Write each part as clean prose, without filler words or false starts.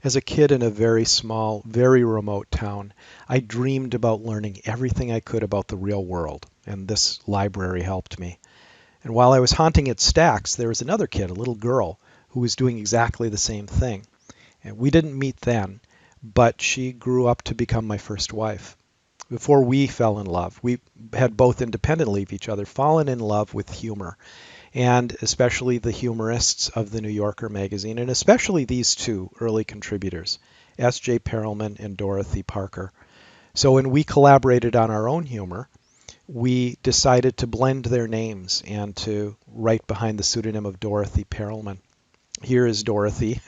As a kid in a very small, very remote town, I dreamed about learning everything I could about the real world, and this library helped me. And while I was haunting its stacks, there was another kid, a little girl, who was doing exactly the same thing. And we didn't meet then, but she grew up to become my first wife. Before we fell in love, we had both independently of each other fallen in love with humor, and especially the humorists of the New Yorker magazine, and especially these two early contributors, S.J. Perelman and Dorothy Parker. So when we collaborated on our own humor, we decided to blend their names and to write behind the pseudonym of Dorothy Perelman. Here is Dorothy.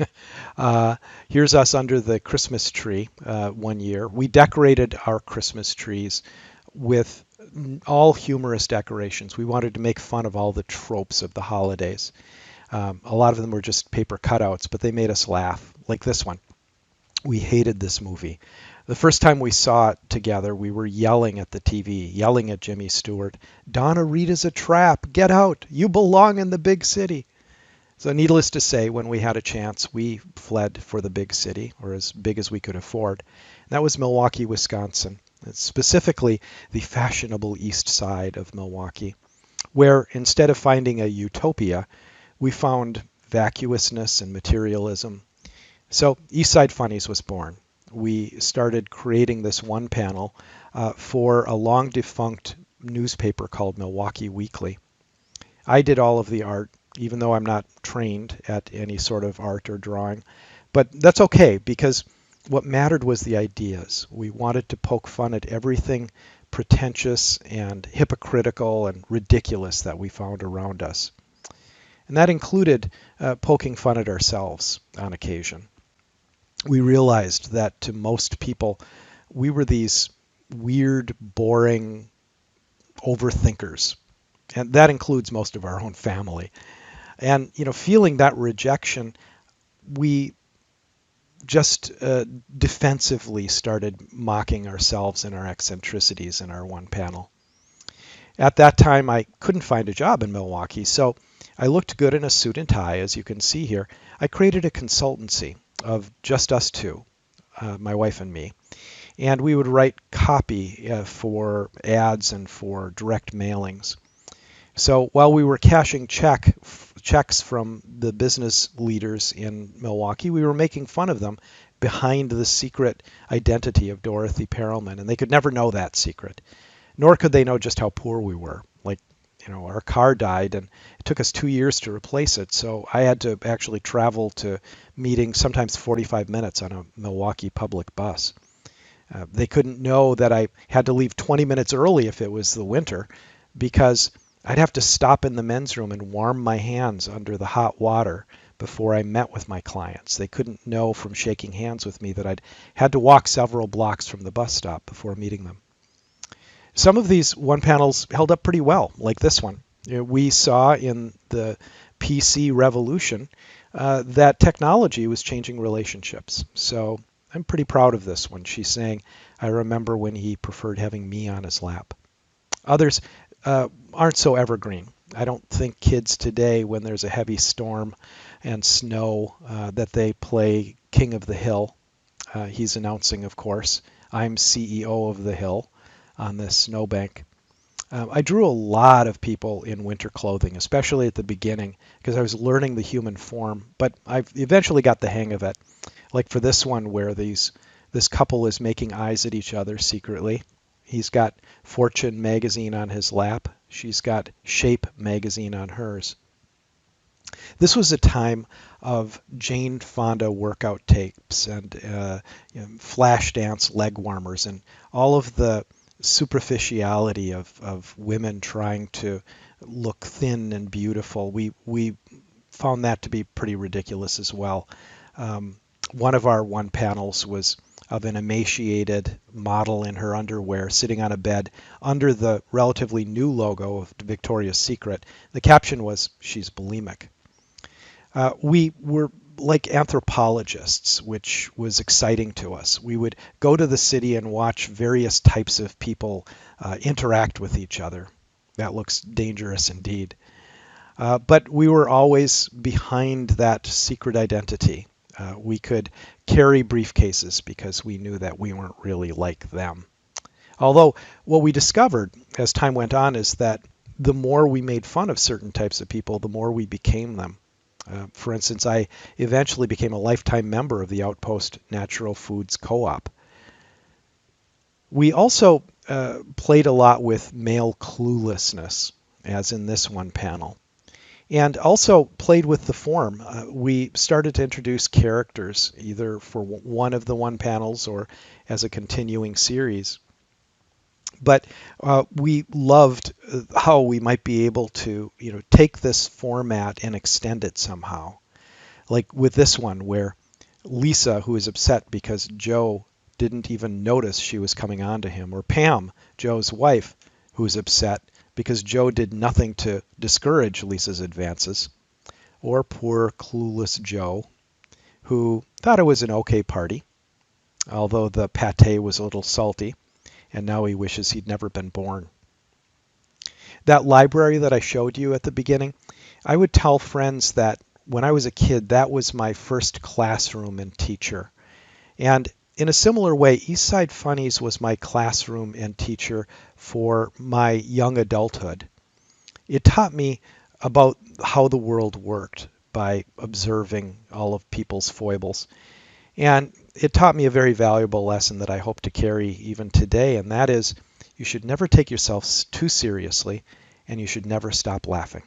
Here's us under the Christmas tree one year. We decorated our Christmas trees with all humorous decorations. We wanted to make fun of all the tropes of the holidays. A lot of them were just paper cutouts, but they made us laugh, like this one. We hated this movie. The first time we saw it together, we were yelling at the TV, yelling at Jimmy Stewart, Donna Reed is a trap. Get out. You belong in the big city. So, needless to say, when we had a chance, we fled for the big city, or as big as we could afford. And that was Milwaukee, Wisconsin, specifically the fashionable east side of Milwaukee, where instead of finding a utopia, we found vacuousness and materialism. So, East Side Funnies was born. We started creating this one panel for a long defunct newspaper called Milwaukee Weekly. I did all of the art, even though I'm not trained at any sort of art or drawing. But that's okay, because what mattered was the ideas. We wanted to poke fun at everything pretentious and hypocritical and ridiculous that we found around us. And that included poking fun at ourselves on occasion. We realized that to most people, we were these weird, boring overthinkers. And that includes most of our own family. And, feeling that rejection, we just defensively started mocking ourselves and our eccentricities in our one panel. At that time, I couldn't find a job in Milwaukee, so I looked good in a suit and tie, as you can see here. I created a consultancy of just us two, my wife and me, and we would write copy for ads and for direct mailings. So while we were cashing checks from the business leaders in Milwaukee, we were making fun of them behind the secret identity of Dorothy Perelman, and they could never know that secret, nor could they know just how poor we were. Like, our car died, and it took us 2 years to replace it, so I had to actually travel to meetings, sometimes 45 minutes on a Milwaukee public bus. They couldn't know that I had to leave 20 minutes early if it was the winter, because I'd have to stop in the men's room and warm my hands under the hot water before I met with my clients. They couldn't know from shaking hands with me that I'd had to walk several blocks from the bus stop before meeting them. Some of these one panels held up pretty well, like this one. We saw in the PC revolution that technology was changing relationships. So I'm pretty proud of this one. She's saying, I remember when he preferred having me on his lap. Others aren't so evergreen. I don't think kids today, when there's a heavy storm and snow, that they play King of the Hill. He's announcing, of course, I'm CEO of the Hill on this snowbank. I drew a lot of people in winter clothing, especially at the beginning, because I was learning the human form, but I eventually got the hang of it. Like for this one where this couple is making eyes at each other secretly. He's got Fortune magazine on his lap. She's got Shape magazine on hers. This was a time of Jane Fonda workout tapes and flash dance leg warmers and all of the superficiality of women trying to look thin and beautiful. We found that to be pretty ridiculous as well. One of our one panels was of an emaciated model in her underwear sitting on a bed under the relatively new logo of Victoria's Secret. The caption was, she's bulimic. We were like anthropologists, which was exciting to us. We would go to the city and watch various types of people interact with each other. That looks dangerous indeed. But we were always behind that secret identity. We could carry briefcases because we knew that we weren't really like them. Although, what we discovered as time went on is that the more we made fun of certain types of people, the more we became them. For instance, I eventually became a lifetime member of the Outpost Natural Foods Co-op. We also played a lot with male cluelessness, as in this one panel, and also played with the form. We started to introduce characters either for one of the one panels or as a continuing series. But we loved how we might be able to, take this format and extend it somehow. Like with this one, where Lisa, who is upset because Joe didn't even notice she was coming on to him, or Pam, Joe's wife, who's upset because Joe did nothing to discourage Lisa's advances, or poor clueless Joe, who thought it was an okay party, although the pate was a little salty, and now he wishes he'd never been born. That library that I showed you at the beginning, I would tell friends that when I was a kid, that was my first classroom and teacher. And in a similar way, Eastside Funnies was my classroom and teacher for my young adulthood. It taught me about how the world worked by observing all of people's foibles. And it taught me a very valuable lesson that I hope to carry even today, and that is you should never take yourself too seriously and you should never stop laughing.